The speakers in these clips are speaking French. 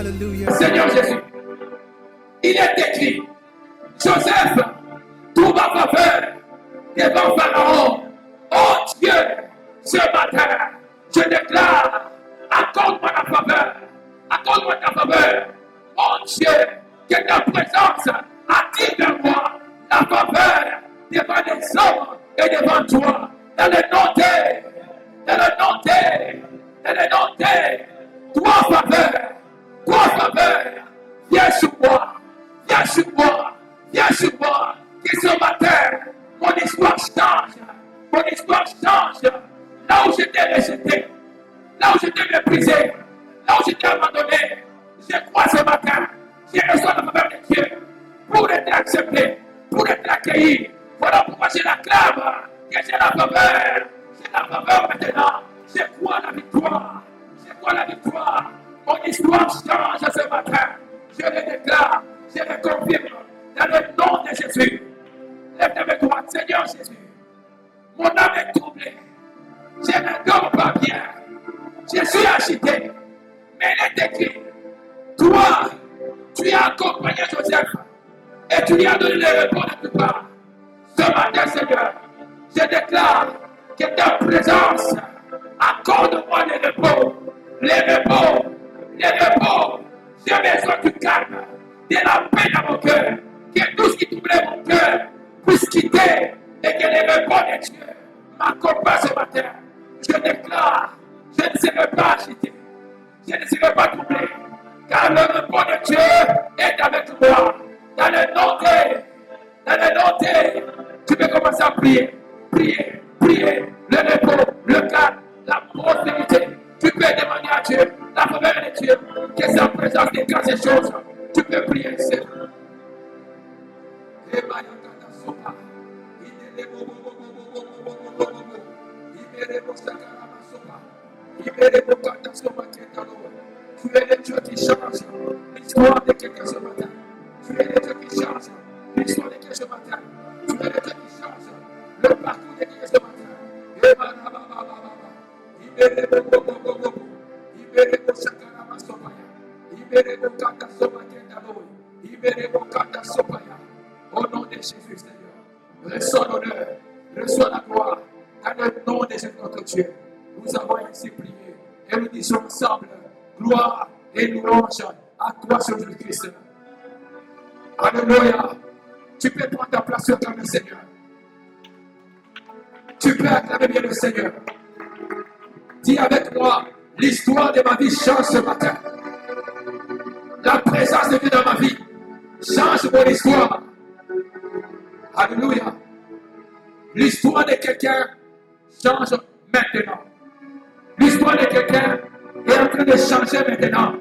Hallelujah. Seigneur Jésus, il est écrit, Joseph trouve ma faveur devant Pharaon. Oh Dieu, ce matin, je déclare, accorde-moi la faveur, accorde-moi ta faveur. Oh Dieu, que ta présence attire vers moi la faveur devant les hommes et devant toi. Dans le nom dans le nom dans le nom toi faveur, viens sur moi, viens sur moi, viens sur moi. Que ce matin, mon histoire change, mon histoire change. Là où j'étais rejeté, là où j'étais méprisé, là où j'étais abandonné, je crois ce matin, j'ai reçu la faveur de Dieu pour être accepté, pour être accueilli. Voilà pourquoi je l'acclame, que j'ai la faveur maintenant. Je crois la victoire, je crois la victoire. Mon histoire change ce matin. Je le déclare, je le confirme dans le nom de Jésus. Lève ta main droite, Seigneur Jésus. Mon âme est troublée. Je ne dors pas bien. Je suis agité. Mais il est écrit, toi, tu as accompagné Joseph et tu lui as donné le repos de tout part. Ce matin, Seigneur, je déclare que ta présence accorde-moi le repos. Le repos. J'ai besoin du calme, de la paix dans mon cœur. Que tout ce qui troublait mon cœur puisse quitter et que le repos de Dieu m'accompagne ce matin. Je déclare, je ne serai pas agité, je ne serai pas troublé, car le repos de Dieu est avec moi. Dans le nom tu peux commencer à prier, le repos, le calme, la prospérité. Tu peux demander à Dieu la faveur de Dieu, que sa présence déclare ces choses. Tu peux prier, Seigneur. Tu es le Dieu qui change l'histoire de quelqu'un ce matin. Tu es le Dieu qui change l'histoire de quelqu'un ce matin. Tu es le Dieu qui change le parcours de quelqu'un ce matin. Au nom de Jésus, Seigneur, reçois l'honneur, reçois la gloire, dans le nom de Jésus, notre Dieu. Nous avons ainsi prié et nous disons ensemble, gloire et louange à toi, Jésus-Christ. Alléluia. Tu peux prendre ta place sur le Seigneur. Tu peux acclamer bien le Seigneur. Dis avec moi, l'histoire de ma vie change ce matin. La présence de Dieu dans ma vie change mon histoire. Alléluia. L'histoire de quelqu'un change maintenant. L'histoire de quelqu'un est en train de changer maintenant.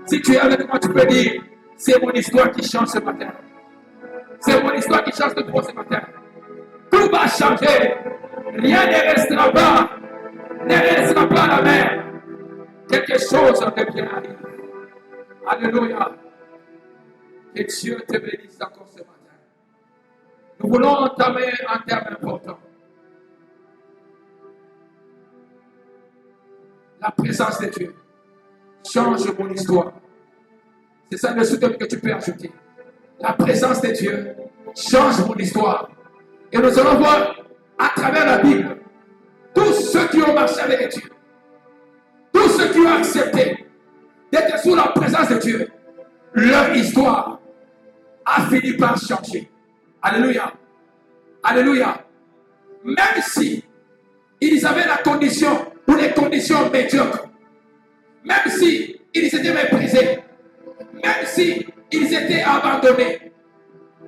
Si tu es avec moi, tu peux dire, c'est mon histoire qui change ce matin. C'est mon histoire qui change de toi ce matin. Tout va changer. Rien ne restera pas. Ne restera pas à la mer. Quelque chose de bien arrive. Alléluia. Que Dieu te bénisse encore ce matin. Nous voulons entamer un terme important. La présence de Dieu change mon histoire. C'est ça le sous-thème que tu peux ajouter. La présence de Dieu change mon histoire. Et nous allons voir à travers la Bible tous ceux qui ont marché avec Dieu, tous ceux qui ont accepté d'être sous la présence de Dieu, leur histoire a fini par changer. Alléluia. Alléluia. Même si ils avaient la condition ou les conditions médiocres, même si ils étaient méprisés, même si ils étaient abandonnés,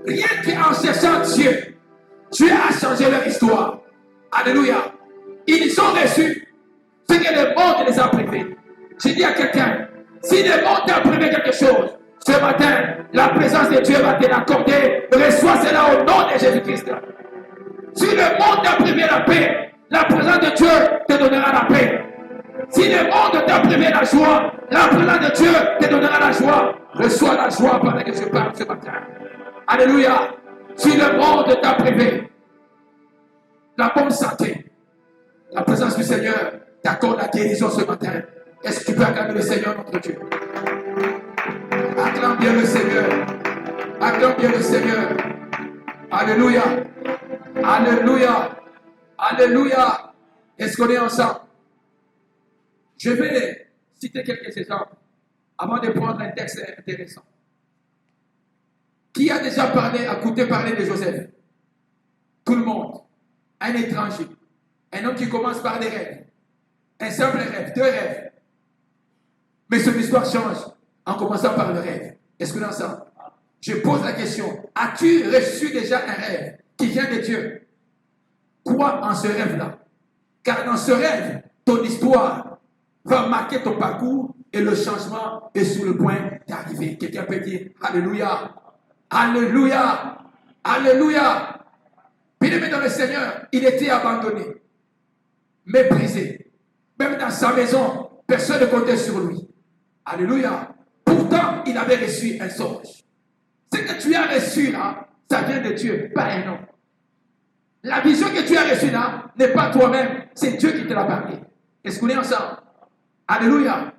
rien qu'en cherchant Dieu, Dieu a changé leur histoire. Alléluia. Ils ont reçu ce que le monde les a privés. J'ai dit à quelqu'un, si le monde t'a privé quelque chose, ce matin, la présence de Dieu va te l'accorder. Reçois cela au nom de Jésus-Christ. Si le monde t'a privé la paix, la présence de Dieu te donnera la paix. Si le monde t'a privé la joie, la présence de Dieu te donnera la joie. Reçois la joie pendant que je parle ce matin. Alléluia. Si le monde t'a privé la bonne santé, la présence du Seigneur t'accorde la guérison ce matin. Est-ce que tu peux acclamer le Seigneur notre Dieu? Acclame bien le Seigneur. Acclame bien le Seigneur. Alléluia. Alléluia. Alléluia. Est-ce qu'on est ensemble? Je vais citer quelques exemples avant de prendre un texte intéressant. Qui a déjà écouté parler de Joseph? Tout le monde. Un étranger. Un homme qui commence par des rêves. Un simple rêve, 2 rêves. Mais son histoire change en commençant par le rêve. Est-ce que nous ensemble? Je pose la question. As-tu reçu déjà un rêve qui vient de Dieu? Crois en ce rêve-là. Car dans ce rêve, ton histoire va marquer ton parcours et le changement est sur le point d'arriver. Quelqu'un peut dire Alléluia. Alléluia. Alléluia. Bien-aimé dans le Seigneur, il était abandonné, méprisé. Même dans sa maison, personne ne comptait sur lui. Alléluia. Pourtant, il avait reçu un songe. Ce que tu as reçu là, ça vient de Dieu, pas un homme. La vision que tu as reçue là n'est pas toi-même, c'est Dieu qui te l'a parlé. Est-ce qu'on est ensemble? Alléluia.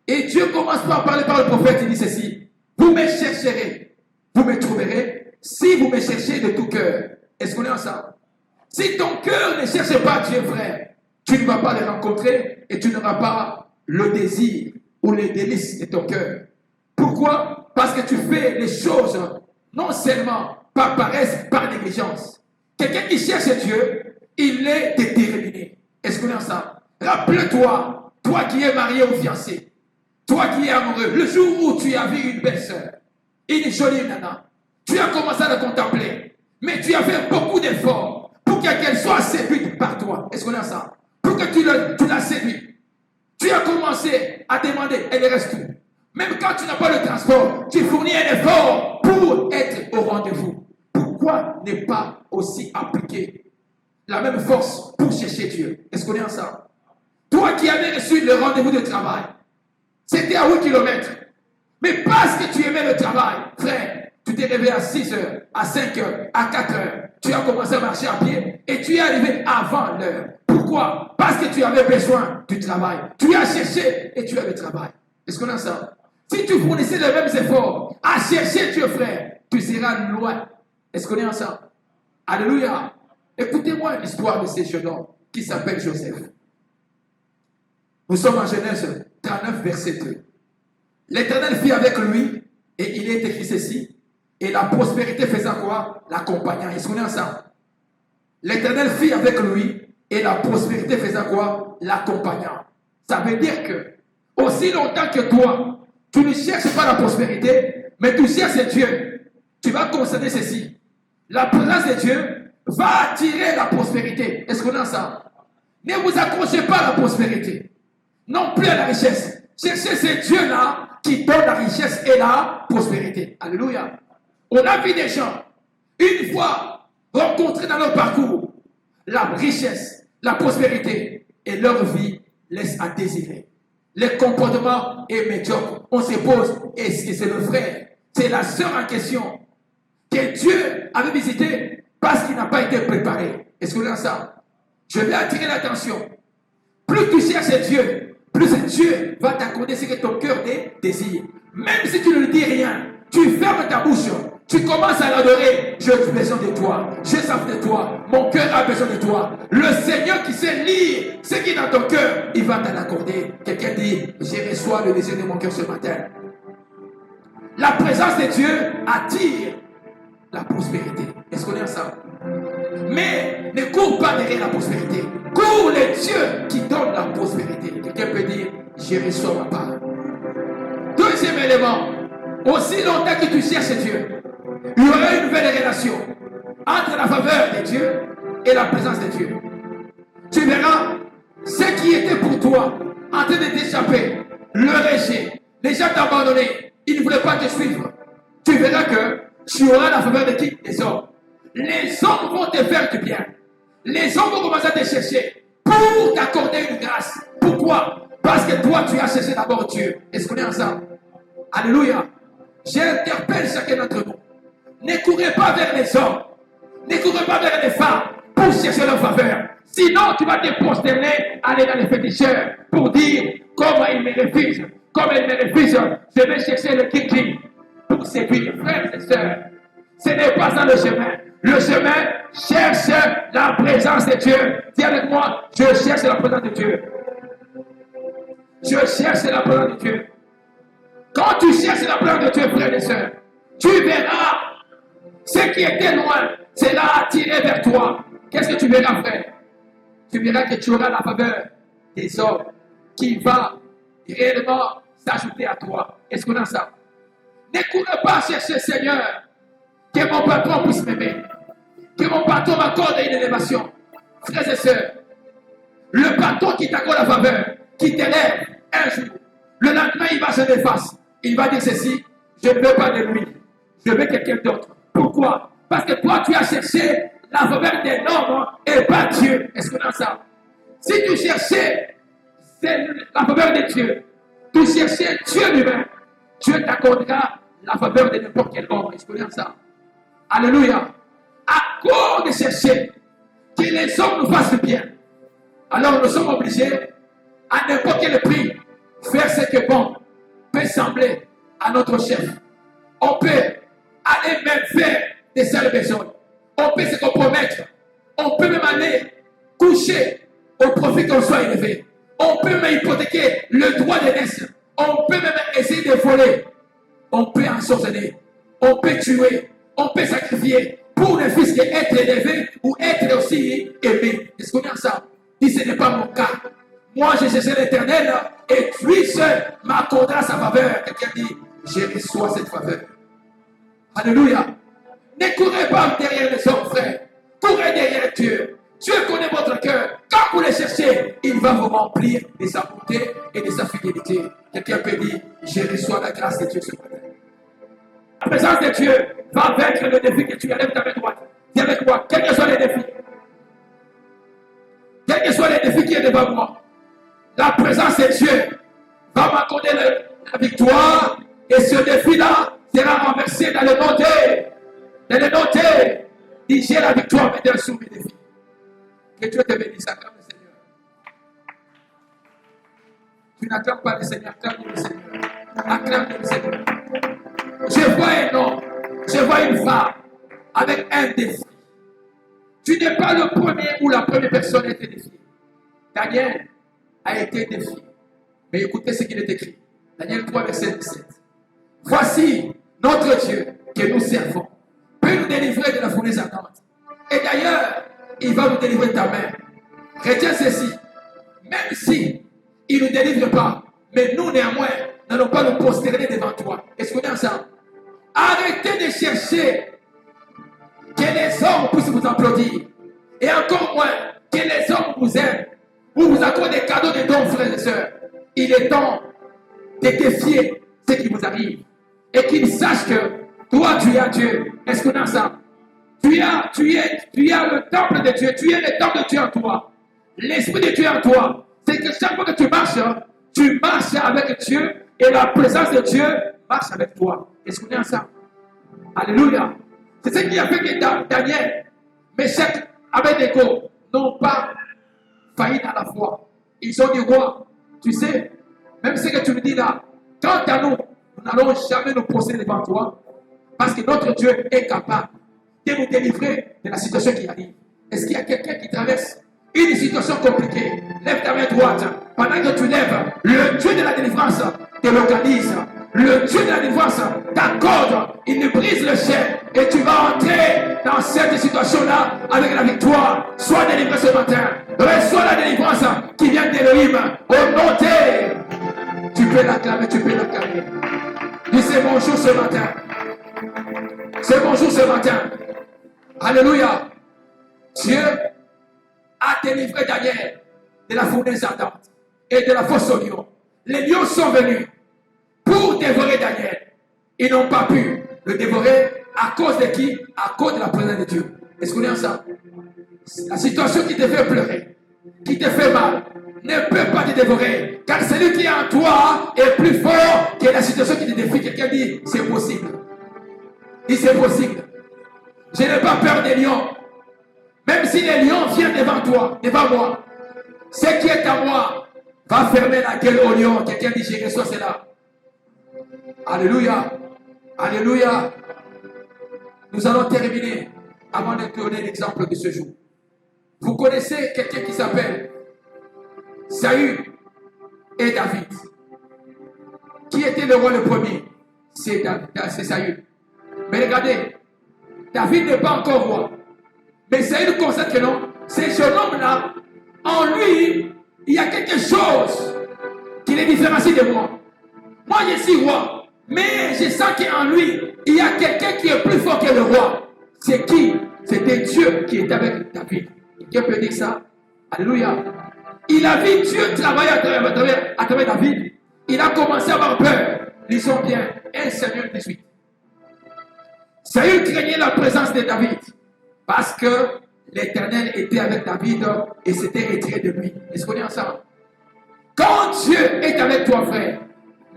Et Dieu commence par parler par le prophète, il dit ceci. Vous me chercherez, vous me trouverez, si vous me cherchez de tout cœur. Est-ce qu'on est ensemble? Si ton cœur ne cherche pas Dieu, frère, tu ne vas pas le rencontrer et tu n'auras pas le désir ou les délices de ton cœur. Pourquoi? Parce que tu fais les choses non seulement par paresse, par négligence. Quelqu'un qui cherche Dieu, il est déterminé. Est-ce qu'on est ensemble? Rappelle-toi, toi qui es marié ou fiancé, toi qui es amoureux, le jour où tu as vu une belle sœur, une jolie nana, tu as commencé à la contempler, mais tu as fait beaucoup d'efforts pour qu'elle soit séduite par toi. Est-ce qu'on est ensemble? Pour que tu la séduis. Tu as commencé à demander, elle reste où? Même quand tu n'as pas le transport, tu fournis un effort pour être au rendez-vous. Pourquoi ne pas aussi appliquer la même force pour chercher Dieu? Est-ce qu'on est ensemble? Toi qui avais reçu le rendez-vous de travail, c'était à 8 km. Mais parce que tu aimais le travail, frère, tu t'es réveillé à 6 heures, à 5 heures, à 4 heures. Tu as commencé à marcher à pied et tu es arrivé avant l'heure. Pourquoi? Parce que tu avais besoin du travail. Tu as cherché et tu as le travail. Est-ce qu'on est ensemble? Si tu fournissais les mêmes efforts à chercher Dieu, frère, tu seras loin. Est-ce qu'on est ensemble? Alléluia. Écoutez-moi l'histoire de ce jeune homme qui s'appelle Joseph. Nous sommes en Genèse 39, verset 2. L'Éternel fit avec lui, et il est écrit ceci, et la prospérité faisant quoi? L'accompagnant. Est-ce qu'on est ensemble? L'Éternel fit avec lui, et la prospérité faisant quoi? L'accompagnant. Ça veut dire que, aussi longtemps que toi, tu ne cherches pas la prospérité, mais tu cherches Dieu, tu vas constater ceci. La présence de Dieu va attirer la prospérité. Est-ce qu'on est ensemble? Ne vous accrochez pas à la prospérité, non plus à la richesse. Cherchez ce Dieu-là qui donne la richesse et la prospérité. Alléluia. On a vu des gens, une fois rencontrés dans leur parcours, la richesse, la prospérité, et leur vie laisse à désirer. Le comportement est médiocre. On se pose, est-ce que c'est le frère, c'est la sœur en question que Dieu avait visité parce qu'il n'a pas été préparé? Est-ce que vous avez ça? Je vais attirer l'attention. Plus tu cherches Dieu, plus Dieu va t'accorder ce que ton cœur désire. Même si tu ne lui dis rien, tu fermes ta bouche, tu commences à l'adorer. J'ai besoin de toi, j'ai soif de toi, mon cœur a besoin de toi. Le Seigneur qui sait lire ce qui est dans ton cœur, il va te l'accorder. Quelqu'un dit, j'ai reçu le désir de mon cœur ce matin. La présence de Dieu attire la prospérité. Est-ce qu'on est ensemble? Mais ne cours pas derrière la prospérité. Cours le Dieu qui donne la prospérité. Quelqu'un peut dire, j'ai reçu ma part. Deuxième élément, aussi longtemps que tu cherches Dieu, il y aura une nouvelle relation entre la faveur de Dieu et la présence de Dieu. Tu verras ce qui était pour toi en train de t'échapper, le rejet, les gens t'abandonner, ils ne voulaient pas te suivre. Tu verras que tu auras la faveur de qui? Les hommes. Les hommes vont te faire du bien. Les hommes vont commencer à te chercher pour t'accorder une grâce. Pourquoi? Parce que toi, tu as cherché d'abord Dieu. Est-ce qu'on est ensemble? Alléluia. J'interpelle chacun d'entre nous. Ne courez pas vers les hommes. Ne courez pas vers les femmes pour chercher leur faveur. Sinon, tu vas te prosterner, aller dans les féticheurs pour dire comment ils me refusent. Comme ils me refusent, je vais chercher le kiki. séduire, frères et sœurs. Ce n'est pas ça le chemin. Le chemin cherche la présence de Dieu. Dis avec moi, je cherche la présence de Dieu. Je cherche la présence de Dieu. Quand tu cherches la présence de Dieu, frères et sœurs, tu verras ce qui était loin, c'est là attiré vers toi. Qu'est-ce que tu verras, frère? Tu verras que tu auras la faveur des hommes qui va réellement s'ajouter à toi. Est-ce qu'on a ça? Ne courez pas chercher, Seigneur, que mon patron puisse m'aimer, que mon patron m'accorde une élévation. Frères et sœurs, le patron qui t'accorde la faveur, qui t'élève un jour, le lendemain il va se déface. Il va dire ceci, je ne veux pas de lui, je veux quelqu'un d'autre. Pourquoi? Parce que toi tu as cherché la faveur des hommes et pas Dieu. Est-ce qu'on a ça? Si tu cherchais la faveur de Dieu, tu cherchais Dieu lui-même, Dieu t'accordera la faveur de n'importe quel homme. Est-ce qu'on a ça? Alléluia. À cause de chercher que les hommes nous fassent du bien, alors nous sommes obligés à n'importe quel prix faire ce que bon peut sembler à notre chef. On peut aller même faire des sales besoins. On peut se compromettre. On peut même aller coucher au profit qu'on soit élevé. On peut même hypothéquer le droit d'aînesse. On peut même essayer de voler. On peut ensorceler. On peut tuer. On peut sacrifier pour ne fût-ce qu'être élevé ou être aussi aimé. Est-ce qu'on a ça? Dis, ce n'est pas mon cas. Moi, j'ai cherché l'Éternel et lui seul m'accordera sa faveur. Quelqu'un dit, je reçois cette faveur. Alléluia. Ne courez pas derrière les hommes, frères. Courez derrière Dieu. Dieu connaît votre cœur. Quand vous le cherchez, il va vous remplir de sa bonté et de sa fidélité. Quelqu'un peut dire, je reçois la grâce de Dieu ce matin. La présence de Dieu va vaincre le défi que tu as. Lève ta main droite. Dis avec moi, quels que soient les défis. Quels que soient les défis qui sont devant moi, la présence de Dieu va m'accorder la victoire et ce défi-là sera renversé dans le nom de. Dans le nom de. Dis, j'ai la victoire maintenant sur mes défis. Que Dieu te bénisse, acclame le Seigneur. Tu n'acclames pas le Seigneur, acclame le Seigneur. Acclame le Seigneur. Je vois un homme, je vois une femme avec un défi. Tu n'es pas le premier ou la première personne à être défiée. Daniel a été défié. Mais écoutez ce qu'il est écrit. Daniel 3, verset 17. Voici notre Dieu que nous servons peut nous délivrer de la fournaise ardente. Et d'ailleurs, il va nous délivrer de ta main. Retiens ceci. Même si il ne nous délivre pas, mais nous néanmoins, n'allons pas nous prosterner devant toi. Est-ce qu'on est ensemble? Arrêtez de chercher que les hommes puissent vous applaudir. Et encore moins, que les hommes vous aiment. Ou vous accordent des cadeaux de dons, frères et sœurs. Il est temps de défier ce qui vous arrive. Et qu'ils sachent que toi, tu as Dieu. Est-ce qu'on a ça? Tu as le temple de Dieu. Tu es le temple de Dieu en toi. L'esprit de Dieu en toi. C'est que chaque fois que tu marches avec Dieu et la présence de Dieu marche avec toi. Est-ce qu'on est ensemble? Alléluia. C'est ce qui a fait que Daniel, Meshach, Abednego n'ont pas failli dans la foi. Ils ont dit, roi, tu sais, même ce que tu me dis là, quant à nous, nous n'allons jamais nous poser devant toi, parce que notre Dieu est capable de nous délivrer de la situation qui arrive. Est-ce qu'il y a quelqu'un qui traverse une situation compliquée? Lève ta main droite. Pendant que tu lèves, le Dieu de la délivrance te localise. Le Dieu de la délivrance t'accorde. Il nous brise le chêne. Et tu vas entrer dans cette situation-là avec la victoire. Sois délivré ce matin. Reçois la délivrance qui vient d'Élohim. Au nom de. Tu peux l'acclamer, tu peux l'acclamer. Dis, c'est mon jour ce matin. C'est mon jour ce matin. Alléluia. Dieu a délivré Daniel de la fournaise ardente et de la fosse aux lions. Les lions sont venus pour dévorer Daniel. Ils n'ont pas pu le dévorer à cause de qui? À cause de la présence de Dieu. Est-ce qu'on est ensemble? La situation qui te fait pleurer, qui te fait mal, ne peut pas te dévorer. Car celui qui est en toi est plus fort que la situation qui te défie. Quelqu'un dit, c'est possible. Dit, c'est possible. Je n'ai pas peur des lions. Même si les lions viennent devant toi, devant moi, ce qui est à moi va fermer la gueule aux lions. Quelqu'un dit, je reçois cela. Alléluia. Alléluia. Nous allons terminer avant de donner l'exemple de ce jour. Vous connaissez quelqu'un qui s'appelle Saül et David. Qui était le roi le premier? C'est Saül. Mais regardez, David n'est pas encore roi. Mais Saül constate que non. C'est ce homme-là, en lui, il y a quelque chose qui les différencie de moi. Moi, je suis roi. Mais je sens qu'en lui, il y a quelqu'un qui est plus fort que le roi. C'est qui? C'était Dieu qui est avec David. Quelqu'un peut dire ça? Alléluia. Il a vu Dieu travailler à travers David. Il a commencé à avoir peur. Lisons bien 1 Samuel 18. Saül craignait la présence de David parce que l'Éternel était avec David et s'était retiré de lui. Est-ce qu'on est ensemble? Quand Dieu est avec toi, frère,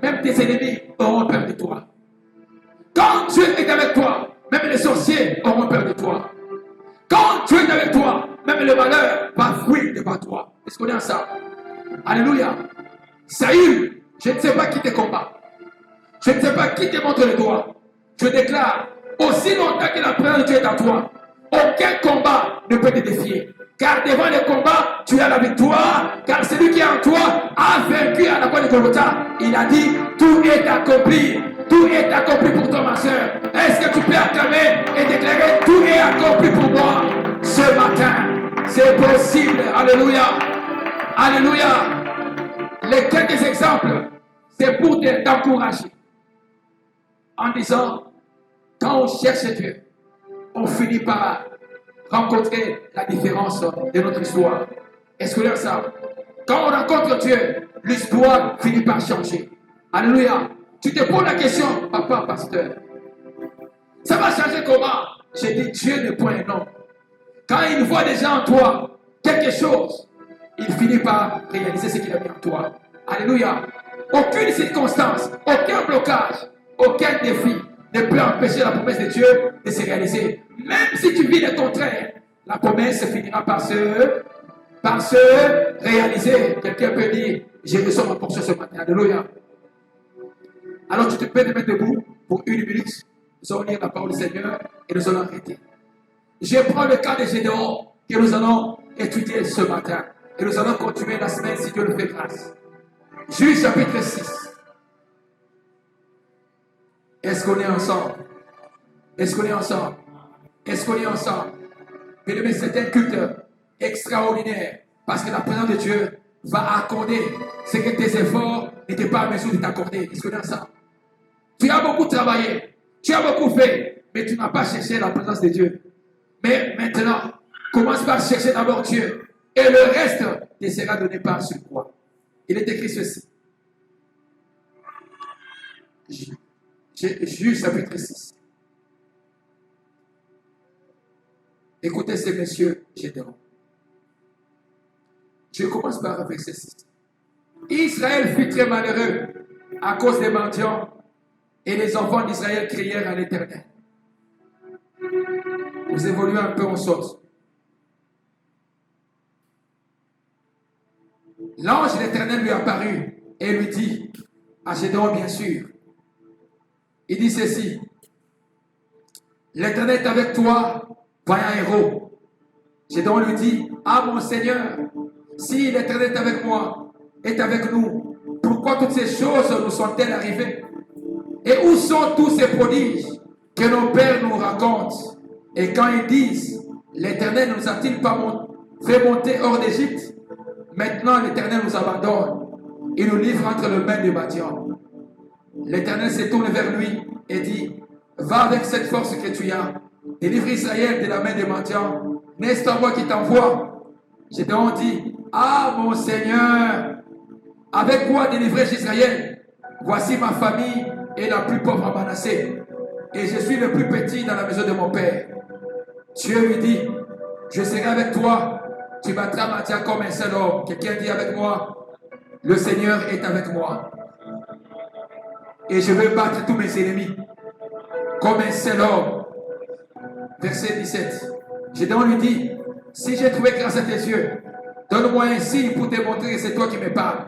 même tes ennemis auront peur de toi. Quand Dieu est avec toi, même les sorciers auront peur de toi. Quand Dieu est avec toi, même le malheur va fuir devant toi. Est-ce qu'on est ensemble? Alléluia. Saül, je ne sais pas qui te combat. Je ne sais pas qui te montre le doigt. Je déclare, aussi longtemps que la présence de Dieu est à toi, aucun combat ne peut te défier. Car devant le combat, tu as la victoire. Car celui qui est en toi a vaincu à la croix de Golgotha. Il a dit, tout est accompli. Tout est accompli pour toi, ma soeur. Est-ce que tu peux acclamer et déclarer, tout est accompli pour moi ce matin? C'est possible. Alléluia. Alléluia. Les quelques exemples, c'est pour t'encourager. En disant, quand on cherche Dieu, on finit par rencontrer la différence de notre histoire. Est-ce que vous ça? Quand on rencontre Dieu, l'histoire finit par changer. Alléluia. Tu te poses la question, papa, pasteur, ça va changer comment? J'ai dit, Dieu n'est point un homme. Quand il voit déjà en toi quelque chose, il finit par réaliser ce qu'il a mis en toi. Alléluia. Aucune circonstance, aucun blocage, aucun défi ne peut empêcher la promesse de Dieu de se réaliser. Même si tu vis le contraire, la promesse finira par se réaliser. Quelqu'un peut dire, j'ai reçu ma portion ce matin. Alléluia. Alors tu te peux te mettre debout pour 1 minute. Nous allons lire la parole du Seigneur et nous allons arrêter. Je prends le cas de Gédéon que nous allons étudier ce matin. Et nous allons continuer la semaine si Dieu nous fait grâce. Juge chapitre 6. Est-ce qu'on est ensemble? Est-ce qu'on est ensemble? Est-ce qu'on est ensemble? Mais c'est un culte extraordinaire parce que la présence de Dieu va accorder ce que tes efforts n'étaient pas à mesure de t'accorder. Est-ce qu'on est ensemble? Tu as beaucoup travaillé, tu as beaucoup fait, mais tu n'as pas cherché la présence de Dieu. Mais maintenant, commence par chercher d'abord Dieu et le reste te sera donné par sur toi. Il est écrit ceci. Juge chapitre 6. Écoutez ces messieurs Gédéon. Je commence par verset 6. Israël fut très malheureux à cause des mendiants et les enfants d'Israël crièrent à l'Éternel. Vous évoluez un peu, on saute. L'ange de l'Éternel lui apparut et lui dit, à Gédéon bien sûr, il dit ceci, l'Éternel est avec toi, vaillant héros. Gédéon lui dit, ah mon Seigneur, si l'Éternel est avec moi, est avec nous, pourquoi toutes ces choses nous sont-elles arrivées? Et où sont tous ces prodiges que nos pères nous racontent? Et quand ils disent, l'Éternel nous a-t-il pas fait monter hors d'Égypte? Maintenant l'Éternel nous abandonne. Il nous livre entre les mains des Madians. L'Éternel se tourne vers lui et dit, va avec cette force que tu as, délivre Israël de la main des Madians. N'est-ce pas moi qui t'envoie? Gédéon dit, ah mon Seigneur, avec quoi délivrer Israël? Voici ma famille est la plus pauvre à Manassé, et je suis le plus petit dans la maison de mon père. Dieu lui dit, je serai avec toi, tu battras Madia comme un seul homme. Quelqu'un dit avec moi, le Seigneur est avec moi. Et je vais battre tous mes ennemis comme un seul homme. Verset 17. Gédéon lui dit, si j'ai trouvé grâce à tes yeux, donne-moi un signe pour te montrer que c'est toi qui me parles.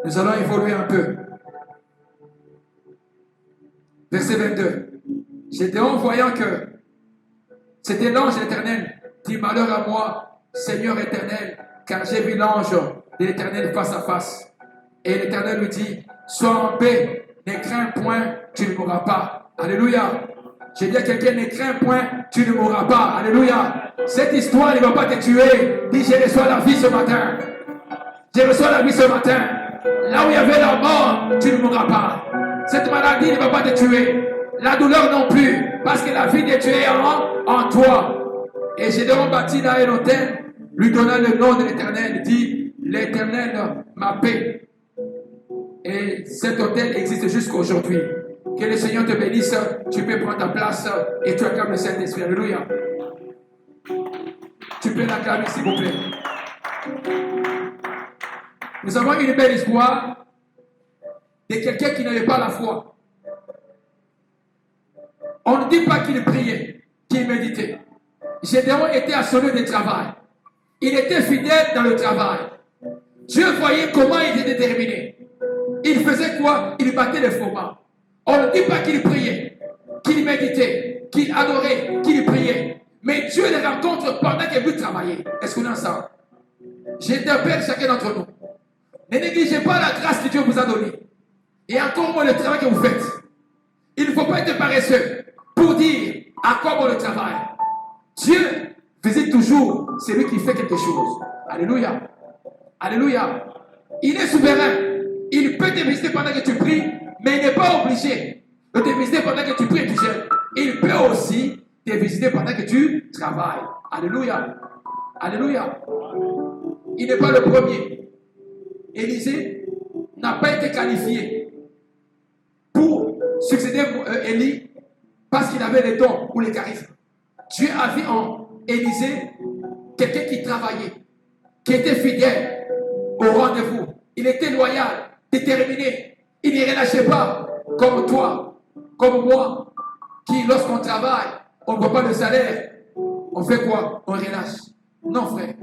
Nous allons évoluer un peu. Verset 22. Gédéon, voyant que c'était l'ange de l'Éternel, dit malheur à moi, Seigneur éternel, car j'ai vu l'ange de l'Éternel face à face. Et l'Éternel lui dit, sois en paix, ne crains point, tu ne mourras pas. Alléluia. J'ai dit à quelqu'un, ne crains point, tu ne mourras pas. Alléluia. Cette histoire ne va pas te tuer. Dis, je reçois la vie ce matin. Je reçois la vie ce matin. Là où il y avait la mort, tu ne mourras pas. Cette maladie ne va pas te tuer. La douleur non plus. Parce que la vie de Dieu est en toi. Et Gédéon bâtit là un hôtel, lui donna le nom de l'Éternel. Il dit, l'Éternel, ma paix. Et cet hôtel existe jusqu'à aujourd'hui. Que le Seigneur te bénisse. Tu peux prendre ta place et tu acclames le Saint-Esprit. Alléluia. Tu peux l'acclamer s'il vous plaît. Nous avons une belle histoire de quelqu'un qui n'avait pas la foi. On ne dit pas qu'il priait, qu'il méditait. Gédéon était à son lieu de travail. Il était fidèle dans le travail. Dieu voyait comment il était déterminé. Il faisait quoi? Il battait les fromages. On ne dit pas qu'il priait, qu'il méditait, qu'il adorait, qu'il priait. Mais Dieu les rencontre pendant qu'il veut travailler. Est-ce qu'on a ça? J'interpelle chacun d'entre nous. Ne négligez pas la grâce que Dieu vous a donnée. Et encore moins le travail que vous faites. Il ne faut pas être paresseux pour dire à quoi bon le travail. Dieu visite toujours celui qui fait quelque chose. Alléluia. Alléluia. Il est souverain. Il peut te visiter pendant que tu pries, mais il n'est pas obligé de te visiter pendant que tu pries et tu jeûnes. Il peut aussi te visiter pendant que tu travailles. Alléluia. Alléluia. Il n'est pas le premier. Élisée n'a pas été qualifié pour succéder à Élie parce qu'il avait les dons ou les charismes. Dieu a vu en Élisée quelqu'un qui travaillait, qui était fidèle au rendez-vous. Il était loyal, déterminé. Il ne relâchait pas comme toi, comme moi, qui lorsqu'on travaille, on ne voit pas le salaire. On fait quoi? On relâche. Non, frère.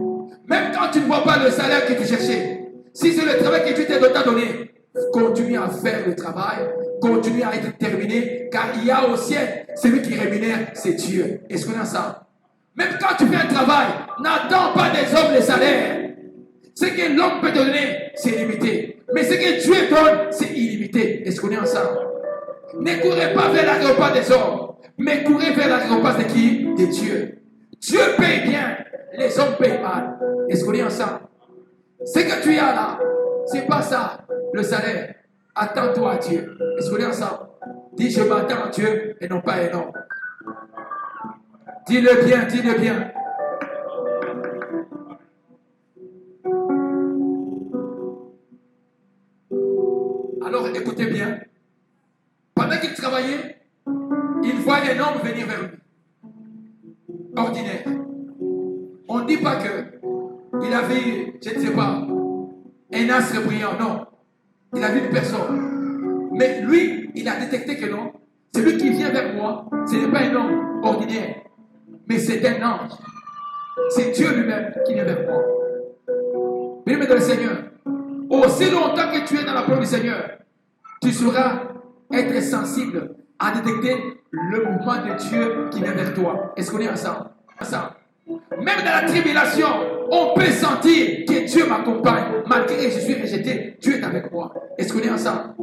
Même quand tu ne vois pas le salaire que tu cherchais, si c'est le travail que Dieu t'a donné, continue à faire le travail, continue à être déterminé, car il y a au ciel, celui qui rémunère, c'est Dieu. Est-ce qu'on a ça? Même quand tu fais un travail, n'attends pas des hommes les salaires. Ce que l'homme peut te donner, c'est limité. Mais ce que Dieu donne, c'est illimité. Est-ce qu'on est ensemble? Ne courez pas vers la récompense des hommes, mais courez vers la récompense de qui? De Dieu. Dieu paye bien, les hommes payent mal. Est-ce qu'on est ensemble? Ce que tu as là, c'est pas ça, le salaire. Attends-toi à Dieu. Est-ce qu'on est ensemble? Dis, je m'attends à Dieu et non pas à un homme. Dis-le bien, dis-le bien. Alors écoutez bien. Pendant qu'il travaillait, il voit un homme venir vers lui. Ordinaire. On ne dit pas qu'il avait, je ne sais pas, un astre brillant. Non. Il a vu une personne. Mais lui, il a détecté que non. Celui qui vient vers moi, ce n'est pas un homme ordinaire. Mais c'est un ange. C'est Dieu lui-même qui vient vers moi. Bien-aimé dans le Seigneur, aussi longtemps que tu es dans la parole du Seigneur, tu sauras être sensible à détecter le mouvement de Dieu qui vient vers toi. Est-ce qu'on est ensemble? Même dans la tribulation, on peut sentir que Dieu m'accompagne. Malgré que je suis rejeté, Dieu est avec moi. Est-ce qu'on est ensemble?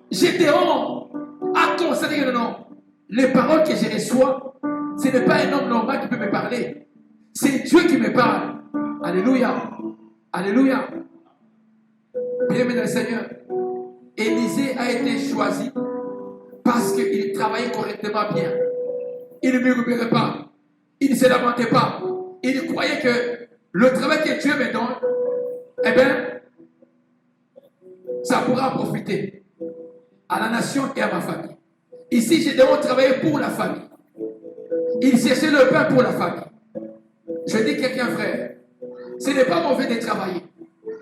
Gédéon a constaté que non. Les paroles que je reçois, ce n'est pas un homme normal qui peut me parler. C'est Dieu qui me parle. Alléluia. Alléluia. Bien-aimé dans le Seigneur, Élisée a été choisi parce qu'il travaillait correctement bien. Il ne murmurait pas. Il ne se lamentait pas. Il croyait que le travail que Dieu me donne, eh bien, ça pourra profiter à la nation et à ma famille. Ici, j'ai d'abord travaillé pour la famille. Il cherchait le pain pour la famille. Je dis quelqu'un, frère, ce n'est pas mauvais de travailler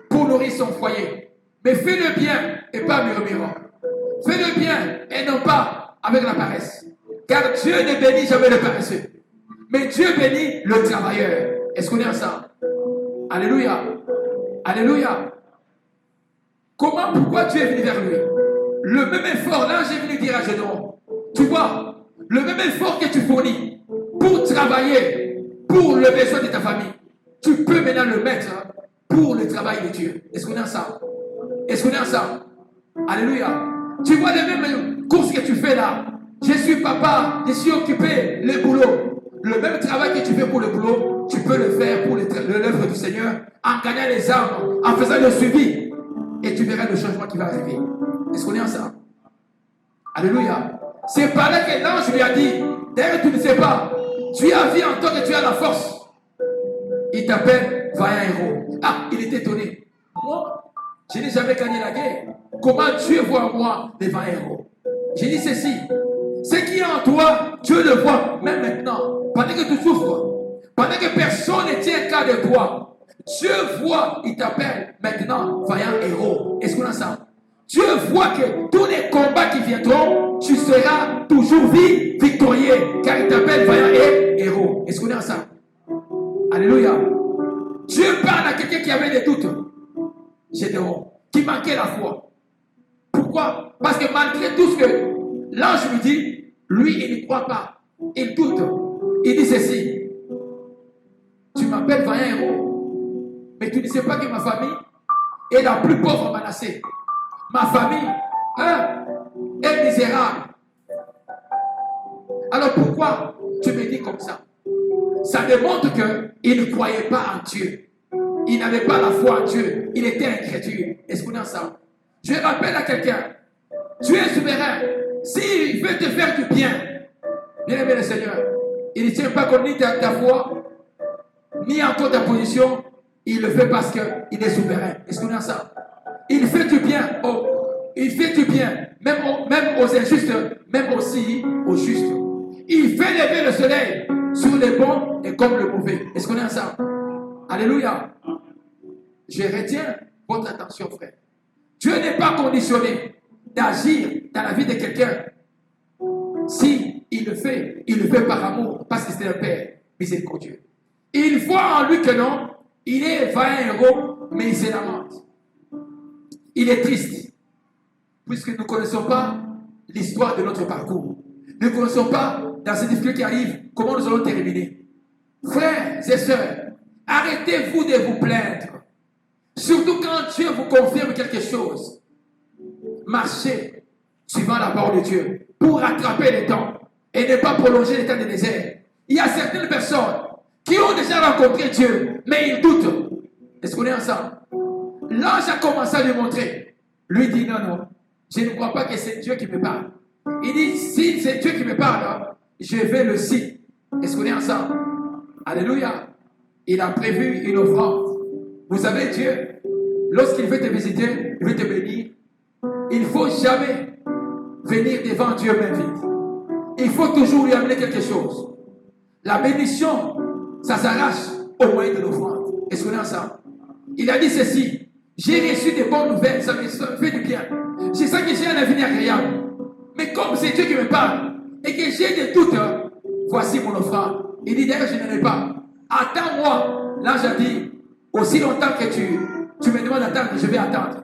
pour nourrir son foyer. Mais fais-le bien et pas murmurant. Fais-le bien et non pas avec la paresse. Car Dieu ne bénit jamais le paresseux. Mais Dieu bénit le travailleur. Est-ce qu'on est ensemble? Alléluia. Alléluia. Pourquoi Dieu est venu vers lui? le même effort, là j'ai venu dire à Gédéon, tu vois, le même effort que tu fournis pour travailler pour le besoin de ta famille, tu peux maintenant le mettre pour le travail de Dieu. Est-ce qu'on est ensemble? Est-ce qu'on est ensemble? Alléluia. Tu vois les mêmes courses que tu fais là. Je suis papa, je suis occupé, le boulot. Le même travail que tu fais pour le boulot, tu peux le faire pour l'œuvre du Seigneur en gagnant les âmes, en faisant le suivi. Et tu verras le changement qui va arriver. Est-ce qu'on est ensemble? Alléluia. C'est par là que l'ange lui a dit, d'ailleurs tu ne sais pas, tu as vu en toi que tu as la force. Il t'appelle vaillant héros. Ah, il est étonné. Moi, je n'ai jamais gagné la guerre. Comment Dieu voit en moi des vaillants héros? J'ai dit ceci. Ce qui est en toi, Dieu le voit même maintenant. Pendant que tu souffres, pendant que personne ne tient cas de toi, Dieu voit, il t'appelle maintenant vaillant héros. Est-ce qu'on a ça? Dieu voit que tous les combats qui viendront, tu seras toujours victorieux, car il t'appelle vaillant héros. Est-ce qu'on a ça? Alléluia. Dieu parle à quelqu'un qui avait des doutes. Gédéon, qui manquait la foi. Pourquoi? Parce que malgré tout ce que l'ange lui dit, lui, il ne croit pas. Il doute. Il dit ceci. Tu m'appelles vaillant héros, mais tu ne sais pas que ma famille est la plus pauvre menacée. Ma famille est misérable. Alors pourquoi tu me dis comme ça? Ça démontre qu'il ne croyait pas en Dieu. Il n'avait pas la foi en Dieu. Il était incrédule. Est-ce qu'on est ensemble? Je rappelle à quelqu'un, tu es souverain. S'il veut te faire du bien, bien aimé le Seigneur, il ne tient pas compte ni de ta foi, ni encore ta position. Il le fait parce qu'il est souverain. Est-ce qu'on est ensemble? Il fait du bien. Il fait du bien, même aux injustes, même aussi aux justes. Il fait lever le soleil sur les bons et comme le mauvais. Est-ce qu'on est ensemble? Alléluia. Je retiens votre attention, frère. Dieu n'est pas conditionné d'agir dans la vie de quelqu'un. Si il le fait par amour, parce que c'est un Père miséricordieux. Il voit en lui que non, il est vaillant héros, mais il se lamente. Il est triste, puisque nous ne connaissons pas l'histoire de notre parcours. Nous ne connaissons pas, dans ces difficultés qui arrivent, comment nous allons terminer. Frères et sœurs, arrêtez-vous de vous plaindre. Surtout quand Dieu vous confirme quelque chose. Marchez suivant la parole de Dieu pour rattraper les temps et ne pas prolonger les temps de désert. Il y a certaines personnes qui ont déjà rencontré Dieu, mais ils doutent. Est-ce qu'on est ensemble? L'ange a commencé à lui montrer. Lui dit non, je ne crois pas que c'est Dieu qui me parle. Il dit, si c'est Dieu qui me parle, je vais le citer. Est-ce qu'on est ensemble? Alléluia. Il a prévu une offrande. Vous savez, Dieu, lorsqu'il veut te visiter, il veut te bénir, il ne faut jamais venir devant Dieu main vide. Il faut toujours lui amener quelque chose. La bénédiction, ça s'arrache au moyen de l'offrande. Est-ce qu'on est ensemble? Il a dit ceci. J'ai reçu des bonnes nouvelles, ça me fait du bien. Je sens que j'ai un avenir agréable. Mais comme c'est Dieu qui me parle et que j'ai des doutes, voici mon offrande. Il dit d'ailleurs, je n'en ai pas. Attends-moi. L'ange a dit, aussi longtemps que tu me demandes d'attendre, je vais attendre.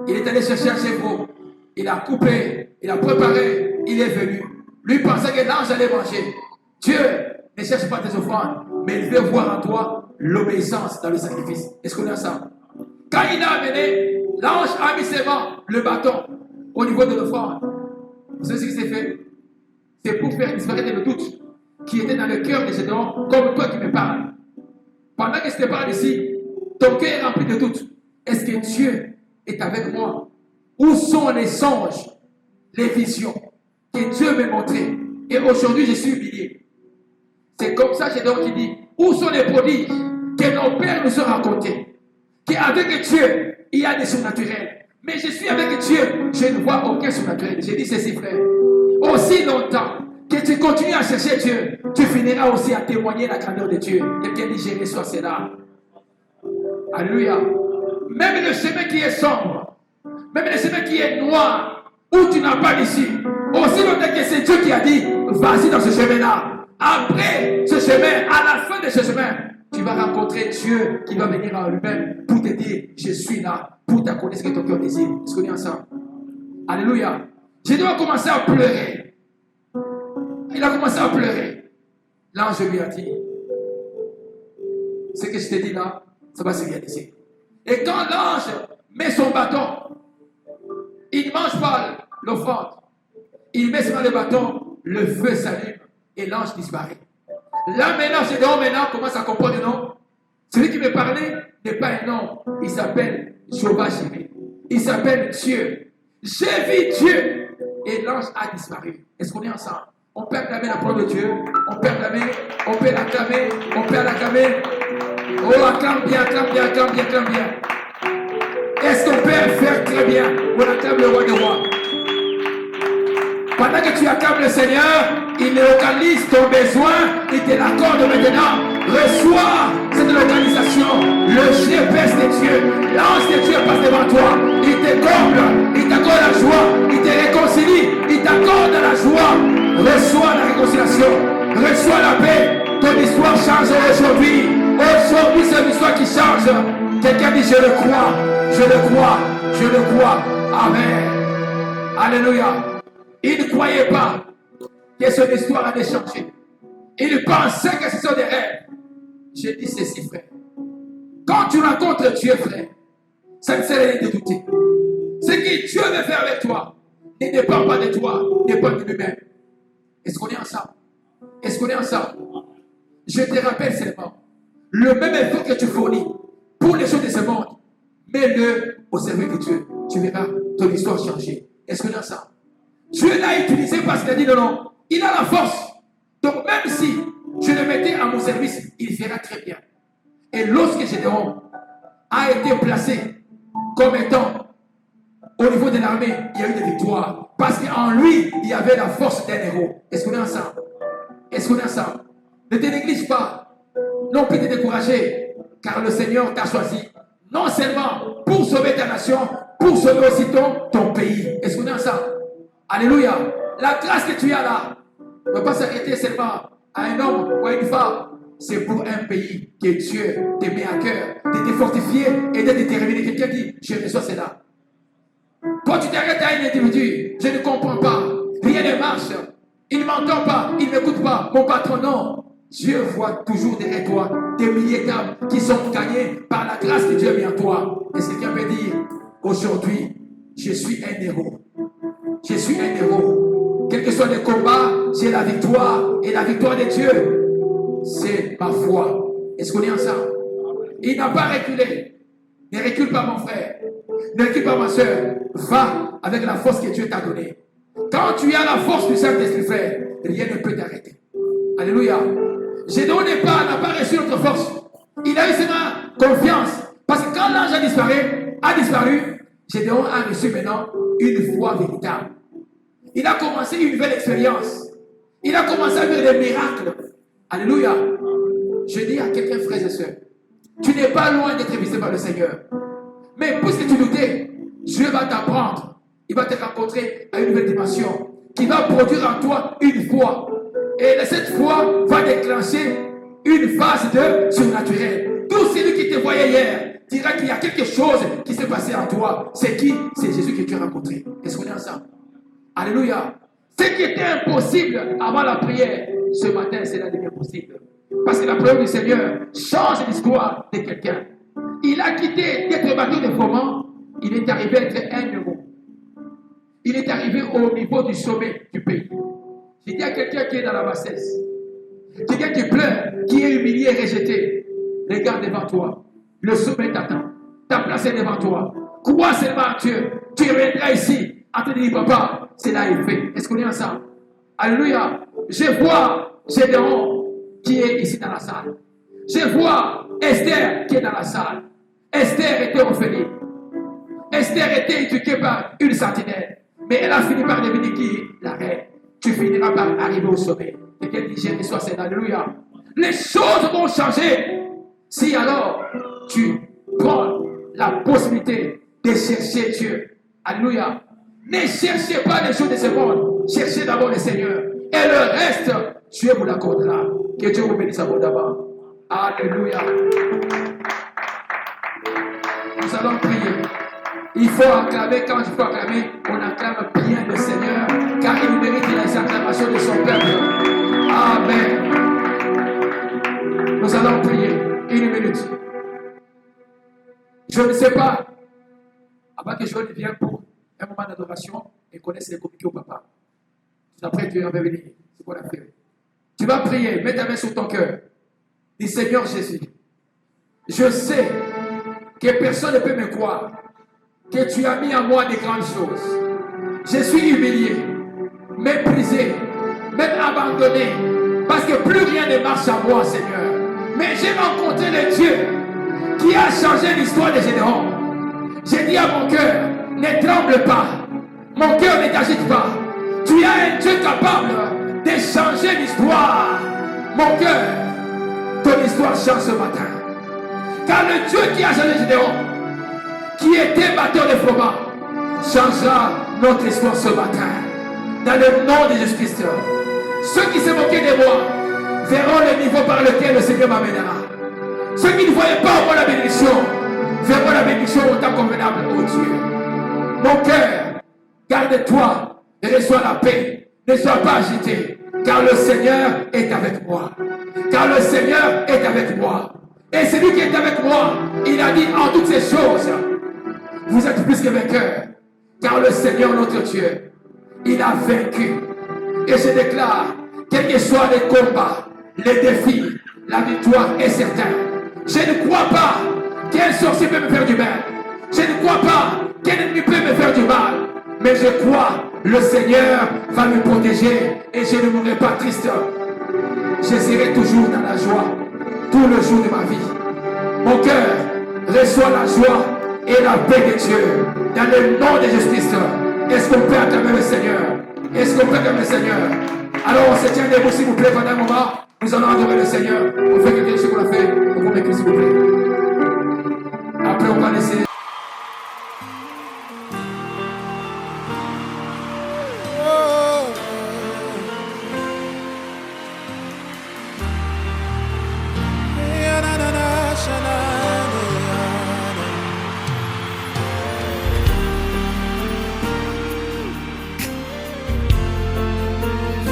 Il est allé chercher un chevreau. Il a coupé, il a préparé, il est venu. Lui pensait que l'ange allait manger. Dieu ne cherche pas tes offrandes, mais il veut voir en toi l'obéissance dans le sacrifice. Est-ce qu'on est ensemble? Quand il a amené, l'ange a mis ses mains, le bâton, au niveau de l'offrande. Vous savez ce qui s'est fait? C'est pour faire disparaître le doute qui était dans le cœur de Gédéon, comme toi qui me parles. Pendant que je te parle ici, ton cœur est rempli de doute. Est-ce que Dieu est avec moi? Où sont les songes, les visions que Dieu m'a montrées? Et aujourd'hui, je suis humilié. C'est comme ça, Gédéon qui dit, où sont les prodiges que nos pères nous ont racontés? Qu'avec Dieu, il y a des surnaturels. Mais je suis avec Dieu, je ne vois aucun surnaturel. J'ai dit ceci, frère. Aussi longtemps que tu continues à chercher Dieu, tu finiras aussi à témoigner la grandeur de Dieu. Quelqu'un dit, je reçois cela. Alléluia. Même le chemin qui est sombre, même le chemin qui est noir, où tu n'as pas d'issue, aussi longtemps que c'est Dieu qui a dit, vas-y dans ce chemin-là. Après ce chemin, à la fin de ce chemin, tu vas rencontrer Dieu qui va venir en lui-même pour te dire, je suis là, pour t'accorder ce que ton cœur désire. Est-ce qu'on est ensemble? Alléluia. Gédéon a commencé à pleurer. Il a commencé à pleurer. L'ange lui a dit, ce que je t'ai dit là, ça va se réaliser. Et quand l'ange met son bâton, il ne mange pas l'offrande. Il met sur le bâton, le feu s'allume et l'ange disparaît. Là maintenant, Gédéon commence à comprendre, non? Celui qui me parlait n'est pas un nom. Il s'appelle Jéhovah Jireh. Il s'appelle Dieu. J'ai vu Dieu. Et l'ange a disparu. Est-ce qu'on est ensemble? On peut acclamer la parole de Dieu. On peut acclamer. On peut l'acclamer. On peut l'acclamer. Oh, acclame bien, acclame bien, acclame bien, acclame bien. Est-ce qu'on peut faire très bien? On acclame le roi des rois. Pendant que tu acclames le Seigneur, il localise ton besoin, il te l'accorde maintenant. Reçois cette localisation. Le GPS de Dieu, l'ange de Dieu passe devant toi. Il te comble, il t'accorde la joie, il te réconcilie, il t'accorde la joie. Reçois la réconciliation, reçois la paix. Ton histoire change aujourd'hui. Aujourd'hui, c'est une histoire qui change. Quelqu'un dit, je le crois, je le crois, je le crois. Amen. Alléluia. Il ne croyait pas que son histoire allait changer. Il pensait que ce sont des rêves. Je dis ceci, frère. Quand tu rencontres Dieu, frère, ça ne sert à rien de douter. Ce que Dieu veut faire avec toi ne dépend pas de toi, dépend de lui-même. Est-ce qu'on est ensemble? Est-ce qu'on est ensemble? Je te rappelle seulement, le même effort que tu fournis pour les choses de ce monde, mets-le au service de Dieu. Tu verras ton histoire changer. Est-ce qu'on est ensemble? Dieu l'a utilisé parce qu'il a dit non, il a la force. Donc même si je le mettais à mon service, il fera très bien. Et lorsque Gédéon a été placé comme étant au niveau de l'armée, il y a eu des victoires. Parce qu'en lui, il y avait la force d'un héros. Est-ce qu'on est ensemble? Est-ce qu'on est ensemble? Ne te néglige pas. Non plus te décourager. Car le Seigneur t'a choisi. Non seulement pour sauver ta nation, pour sauver aussi ton pays. Est-ce qu'on est ensemble? Alléluia. La grâce que tu as là ne peut pas s'arrêter seulement à un homme ou à une femme. C'est pour un pays que Dieu te met à cœur, de te fortifier et de te déterminer. Quelqu'un dit, je reçois cela. Quand tu t'arrêtes à un individu, je ne comprends pas, rien ne marche, il ne m'entend pas, il ne m'écoute pas, mon patron non. Dieu voit toujours derrière toi des milliers d'âmes qui sont gagnées par la grâce que Dieu a mis en toi. Est-ce que quelqu'un peut dire, aujourd'hui, je suis un héros. Je suis un héros. Quels que soient les combats, j'ai la victoire. Et la victoire de Dieu, c'est ma foi. Est-ce qu'on est ensemble? Il n'a pas reculé. Ne recule pas, mon frère. Ne recule pas, ma soeur. Va avec la force que Dieu t'a donnée. Quand tu as la force du Saint-Esprit, frère, rien ne peut t'arrêter. Alléluia. Gédéon n'a pas reçu notre force. Il a eu seulement confiance. Parce que quand l'ange a disparu, Gédéon a reçu maintenant une foi véritable. Il a commencé une nouvelle expérience. Il a commencé à faire des miracles. Alléluia. Je dis à quelqu'un, frères et sœurs, tu n'es pas loin d'être visité par le Seigneur. Mais puisque tu doutais, Dieu va t'apprendre. Il va te rencontrer à une nouvelle dimension qui va produire en toi une foi. Et cette foi va déclencher une phase de surnaturel. Tout celui qui te voyait hier dira qu'il y a quelque chose qui s'est passé en toi. C'est qui? C'est Jésus que tu as rencontré. Est-ce qu'on est ensemble? Alléluia. Ce qui était impossible avant la prière, ce matin, cela devient possible. Parce que la prière du Seigneur change l'histoire de quelqu'un. Il a quitté d'être battu de froment. Il est arrivé à être un héros. Il est arrivé au niveau du sommet du pays. Je dis à quelqu'un qui est dans la bassesse, quelqu'un qui pleure, qui est humilié et rejeté, regarde devant toi. Le sommet t'attend. Ta place est devant toi. Crois seulement en Dieu. Tu reviendras ici en te disant, papa, cela est fait. Est-ce qu'on est ensemble? Alléluia. Je vois Gédéon qui est ici dans la salle. Je vois Esther qui est dans la salle. Esther était orpheline. Esther était éduquée par une sentinelle. Mais elle a fini par devenir qui? La reine. Tu finiras par arriver au sommet. Et qu'elle dit, je reçois c'est alléluia. Les choses vont changer. Si alors tu prends la possibilité de chercher Dieu. Alléluia. Ne cherchez pas les choses de ce monde. Cherchez d'abord le Seigneur. Et le reste, Dieu vous l'accordera. Que Dieu vous bénisse abondamment. Alléluia. Nous allons prier. Il faut acclamer, quand il faut acclamer, on acclame bien le Seigneur, car il mérite les acclamations de son peuple. Amen. Nous allons prier. 1 minute. Je ne sais pas, avant que Joël vienne pour un moment d'adoration et connaisse les communiqués au papa. Après, tu vas venir. C'est quoi la fait? Tu vas prier, mets ta main sur ton cœur. Dis Seigneur Jésus, je sais que personne ne peut me croire que tu as mis en moi des grandes choses. Je suis humilié, méprisé, même abandonné, parce que plus rien ne marche à moi, Seigneur. Mais j'ai rencontré le Dieu qui a changé l'histoire des Gédéon. J'ai dit à mon cœur, ne tremble pas, mon cœur ne t'agite pas. Tu as un Dieu capable de changer l'histoire. Mon cœur, ton histoire change ce matin. Car le Dieu qui a changé Gédéon, qui était batteur de froment, changera notre histoire ce matin. Dans le nom de Jésus-Christ. Ceux qui se moquaient de moi verront le niveau par lequel le Seigneur m'amènera. Ceux qui ne voyaient pas en moi la bénédiction verront la bénédiction au temps convenable, oh Dieu. Mon cœur, garde-toi et reçois la paix. Ne sois pas agité, car le Seigneur est avec moi. Car le Seigneur est avec moi. Et celui qui est avec moi, il a dit en toutes ces choses, vous êtes plus que vainqueurs, car le Seigneur notre Dieu, il a vaincu. Et je déclare, quels que soient les combats, les défis, la victoire est certaine. Je ne crois pas qu'un sorcier peut me faire du mal. Je ne crois pas qu'un ennemi peut me faire du mal. Mais je crois, le Seigneur va me protéger et je ne mourrai pas triste. Je serai toujours dans la joie, tout le jour de ma vie. Mon cœur reçoit la joie et la paix de Dieu. Dans le nom de Jésus-Christ. Est-ce qu'on peut acclamer le Seigneur? Est-ce qu'on peut acclamer le Seigneur? Alors on se tient debout s'il vous plaît pendant un moment. Nous allons adorer le Seigneur. On fait quelque chose qu'on a fait. On va mettre s'il vous plaît. Après on va laisser.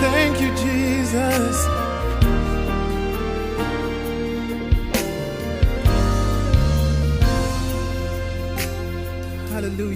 Thank you, Jesus. Hallelujah.